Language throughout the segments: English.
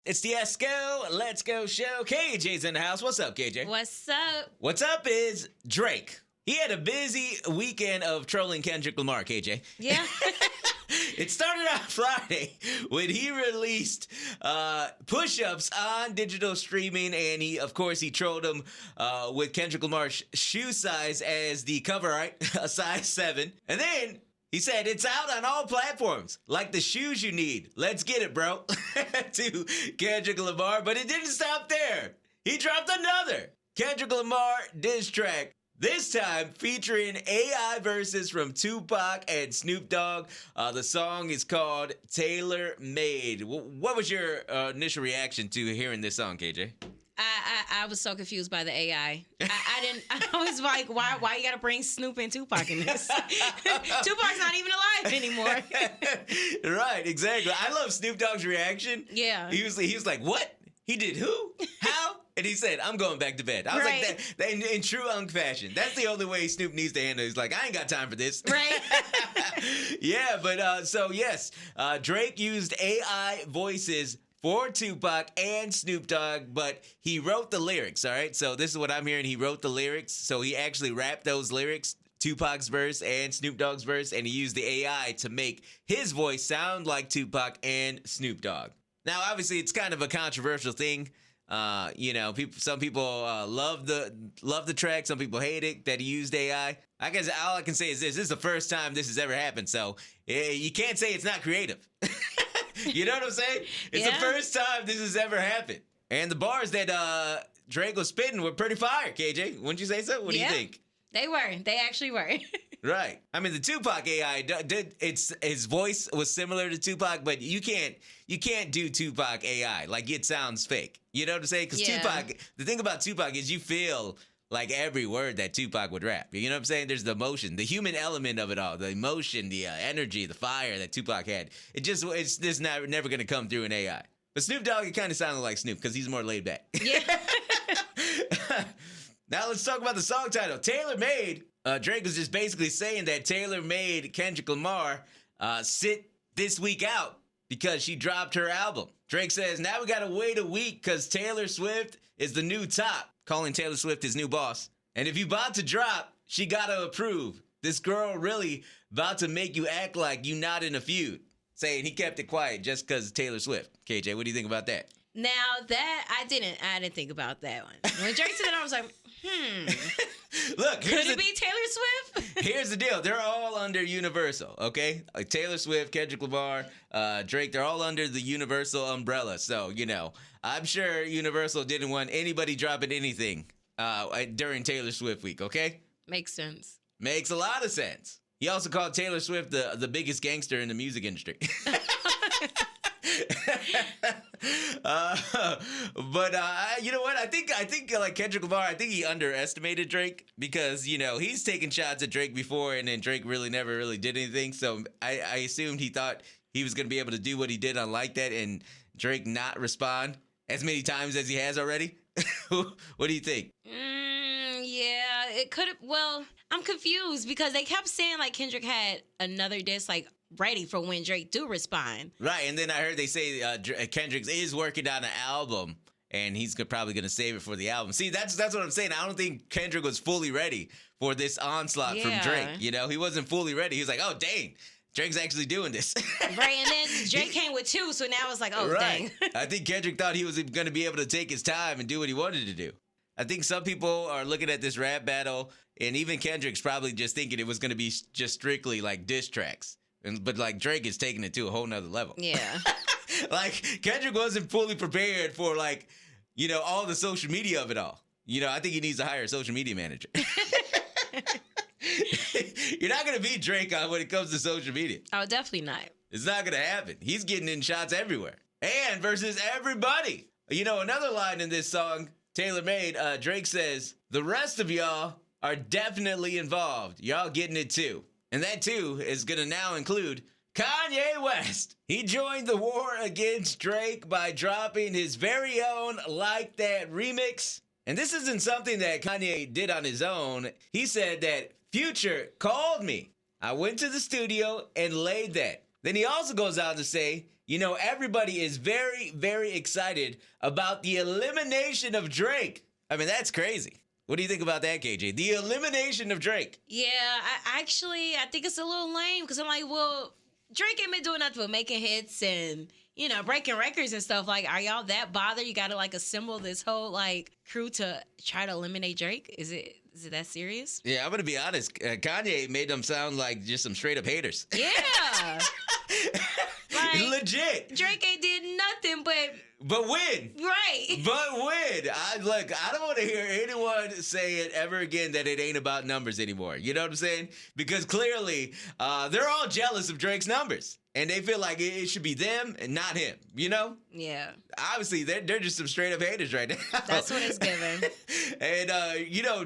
It's the Esko Let's Go show. KJ's in the house. What's up, KJ? What's up? What's up is Drake. He had a busy weekend of trolling Kendrick Lamar, KJ. Yeah. It started out Friday when he released push-ups on digital streaming, and of course, he trolled him with Kendrick Lamar's shoe size as the cover art, a size 7. And then he said, it's out on all platforms, like the shoes you need. Let's get it, bro, to Kendrick Lamar. But it didn't stop there. He dropped another Kendrick Lamar diss track, this time featuring AI verses from Tupac and Snoop Dogg. The song is called Tailor Made. What was your initial reaction to hearing this song, KJ? I was so confused by the AI. I was like, why you gotta bring Snoop and Tupac in this? Tupac's not even alive anymore. Right, exactly. I love Snoop Dogg's reaction. Yeah. He was like, what? He did who? How? And he said, I'm going back to bed. I was like, that in true Unk fashion. That's the only way Snoop needs to handle it. He's like, I ain't got time for this. Right. Yeah, but so yes, Drake used AI voices for Tupac and Snoop Dogg, but he wrote the lyrics, all right? So this is what I'm hearing. He wrote the lyrics, so he actually rapped those lyrics, Tupac's verse and Snoop Dogg's verse, and he used the AI to make his voice sound like Tupac and Snoop Dogg. Now, obviously, it's kind of a controversial thing. Some people love the track. Some people hate it that he used AI. I guess all I can say is this is the first time this has ever happened, so you can't say it's not creative. You know what I'm saying? It's the first time this has ever happened. And the bars that Drake was spitting were pretty fire, KJ. Wouldn't you say so? What do you think? They were. They actually were. Right. I mean, the Tupac AI his voice was similar to Tupac, but you can't do Tupac AI. Like, it sounds fake. You know what I'm saying? Because Tupac, the thing about Tupac is you feel like every word that Tupac would rap. You know what I'm saying? There's the emotion, the human element of it all, the emotion, the energy, the fire that Tupac had. It's just never going to come through an AI. But Snoop Dogg, it kind of sounded like Snoop because he's more laid back. Yeah. Now let's talk about the song title, Tailor Made. Drake was just basically saying that Taylor made Kendrick Lamar sit this week out because she dropped her album. Drake says, now we gotta wait a week because Taylor Swift is the new top, calling Taylor Swift his new boss. And if you about to drop, she gotta approve. This girl really about to make you act like you not in a feud. Saying he kept it quiet just because Taylor Swift. KJ, what do you think about that? Now that I didn't think about that one. When Drake said it, I was like, Look, could it be Taylor Swift? Here's the deal. They're all under Universal, okay? Like Taylor Swift, Kendrick Lamar, Drake, they're all under the Universal umbrella. So, I'm sure Universal didn't want anybody dropping anything during Taylor Swift week, okay? Makes sense. Makes a lot of sense. He also called Taylor Swift the biggest gangster in the music industry. But you know what? I think like Kendrick Lamar, I think he underestimated Drake because he's taken shots at Drake before, and then Drake never really did anything. So I assumed he thought he was gonna be able to do what he did on Like That, and Drake not respond as many times as he has already. What do you think? Yeah, it could have. Well, I'm confused because they kept saying like Kendrick had another diss ready for when Drake do respond. Right, and then I heard they say Kendrick is working on an album, and he's probably going to save it for the album. See, that's what I'm saying. I don't think Kendrick was fully ready for this onslaught from Drake. He wasn't fully ready. He was like, oh, dang, Drake's actually doing this. Right, and then Drake came with 2, so now it's like, oh, dang. I think Kendrick thought he was going to be able to take his time and do what he wanted to do. I think some people are looking at this rap battle, and even Kendrick's probably just thinking it was going to be just strictly like diss tracks. But like Drake is taking it to a whole nother level. Yeah. Like Kendrick wasn't fully prepared for all the social media of it all. I think he needs to hire a social media manager. You're not going to beat Drake on when it comes to social media. Oh, definitely not. It's not going to happen. He's getting in shots everywhere. And versus everybody. Another line in this song, Tailor Made, Drake says, the rest of y'all are definitely involved. Y'all getting it too. And that, too, is going to now include Kanye West. He joined the war against Drake by dropping his very own Like That remix. And this isn't something that Kanye did on his own. He said that Future called me. I went to the studio and laid that. Then he also goes on to say, everybody is very, very excited about the elimination of Drake. I mean, that's crazy. What do you think about that, KJ? The elimination of Drake. Yeah, I think it's a little lame because I'm like, well, Drake ain't been doing nothing but making hits and, breaking records and stuff. Like, are y'all that bothered? You got to, assemble this whole, crew to try to eliminate Drake? Is it that serious? Yeah, I'm going to be honest. Kanye made them sound like just some straight-up haters. Yeah. Legit. Drake ain't did nothing but win. Right. But win. I don't want to hear anyone say it ever again that it ain't about numbers anymore. You know what I'm saying? Because clearly, they're all jealous of Drake's numbers. And they feel like it should be them and not him, Yeah. Obviously, they're just some straight-up haters right now. That's what it's given. And,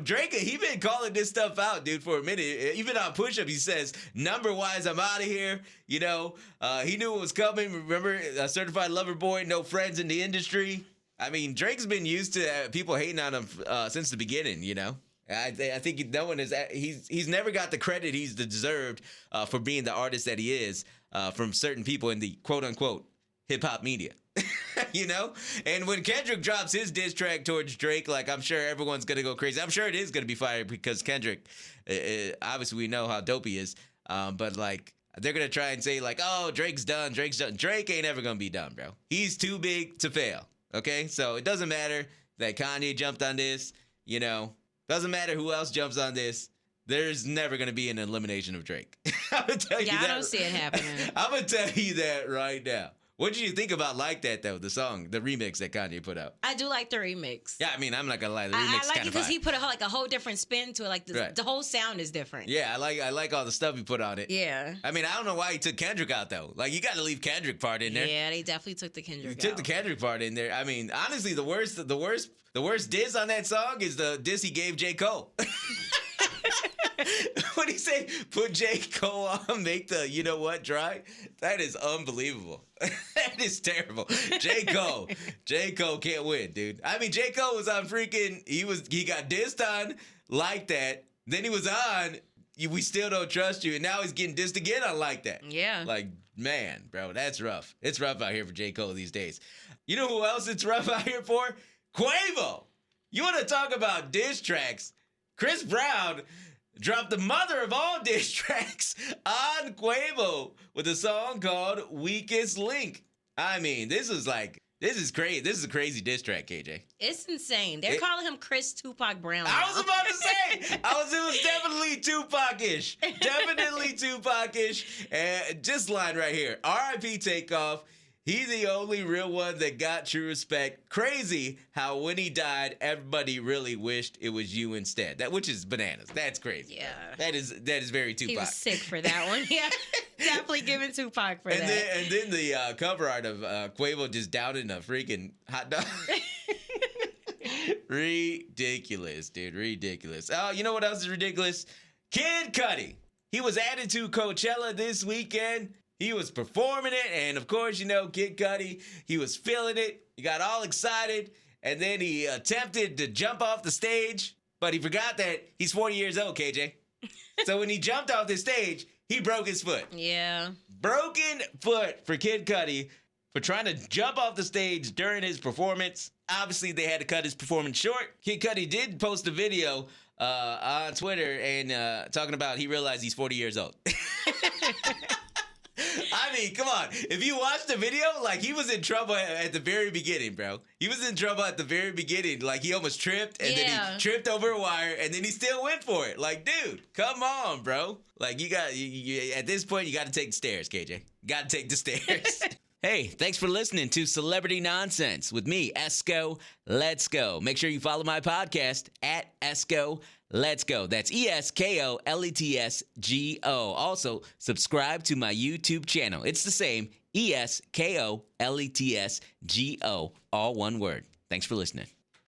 Drake, he been calling this stuff out, dude, for a minute. Even on Push-Up, he says, number-wise, I'm out of here. He knew it was coming. Remember, Certified Lover Boy, no friends in the industry. I mean, Drake's been used to people hating on him since the beginning, I think no one he's never got the credit he's deserved for being the artist that he is from certain people in the quote-unquote hip-hop media. And when Kendrick drops his diss track towards Drake, I'm sure everyone's going to go crazy. I'm sure it is going to be fire because Kendrick, obviously we know how dope he is, but they're going to try and say oh, Drake's done. Drake ain't ever going to be done, bro. He's too big to fail, okay? So it doesn't matter that Kanye jumped on this, Doesn't matter who else jumps on this. There's never going to be an elimination of Drake. I'm going to tell you that. I don't see it happening. I'm going to tell you that right now. What did you think about Like That, though, the song, the remix that Kanye put out? I do like the remix. Yeah, I mean, I'm not going to lie. The remix is I like it because he put a whole different spin to it. Right. The whole sound is different. Yeah, I like all the stuff he put on it. Yeah. I mean, I don't know why he took Kendrick out, though. You got to leave Kendrick part in there. Yeah, they definitely took the Kendrick out. He took the Kendrick part in there. I mean, honestly, the worst diss on that song is the diss he gave J. Cole. What he say? Put J. Cole on, make the you know what dry? That is unbelievable. That is terrible. J. Cole can't win, dude. I mean, J. Cole was on freaking, he got dissed on Like That. Then he was on We Still Don't Trust You, and now he's getting dissed again on Like That. Yeah. Man, bro, that's rough. It's rough out here for J. Cole these days. You know who else it's rough out here for? Quavo. You want to talk about diss tracks? Chris Brown dropped the mother of all diss tracks on Quavo with a song called Weakest Link. I mean, this is crazy. This is a crazy diss track, KJ. It's insane. They're calling him Chris Tupac Brown. I was about to say, it was definitely Tupac-ish. Definitely Tupac-ish. And this line right here, R.I.P. Takeoff. He the only real one that got true respect. Crazy how when he died, everybody really wished it was you instead. Which is bananas. That's crazy. Yeah. That is very Tupac. He was sick for that one. Yeah. Definitely giving Tupac for that. And then the cover art of Quavo just downing a freaking hot dog. Ridiculous, dude. Ridiculous. Oh, you know what else is ridiculous? Kid Cudi. He was added to Coachella this weekend. He was performing it, and of course, Kid Cudi, he was feeling it. He got all excited, and then he attempted to jump off the stage, but he forgot that he's 40 years old, KJ. So when he jumped off the stage, he broke his foot. Yeah. Broken foot for Kid Cudi for trying to jump off the stage during his performance. Obviously, they had to cut his performance short. Kid Cudi did post a video on Twitter and talking about he realized he's 40 years old. I mean, come on. If you watch the video, he was in trouble at the very beginning, bro. He was in trouble at the very beginning. He almost tripped, and then he tripped over a wire, and then he still went for it. Dude, come on, bro. At this point, you got to take the stairs, KJ. Got to take the stairs. Hey, thanks for listening to Celebrity Nonsense with me, Esko. Let's go. Make sure you follow my podcast at Esko. Let's go. That's ESKOLETSGO. Also, subscribe to my YouTube channel. It's the same, ESKOLETSGO, all one word. Thanks for listening.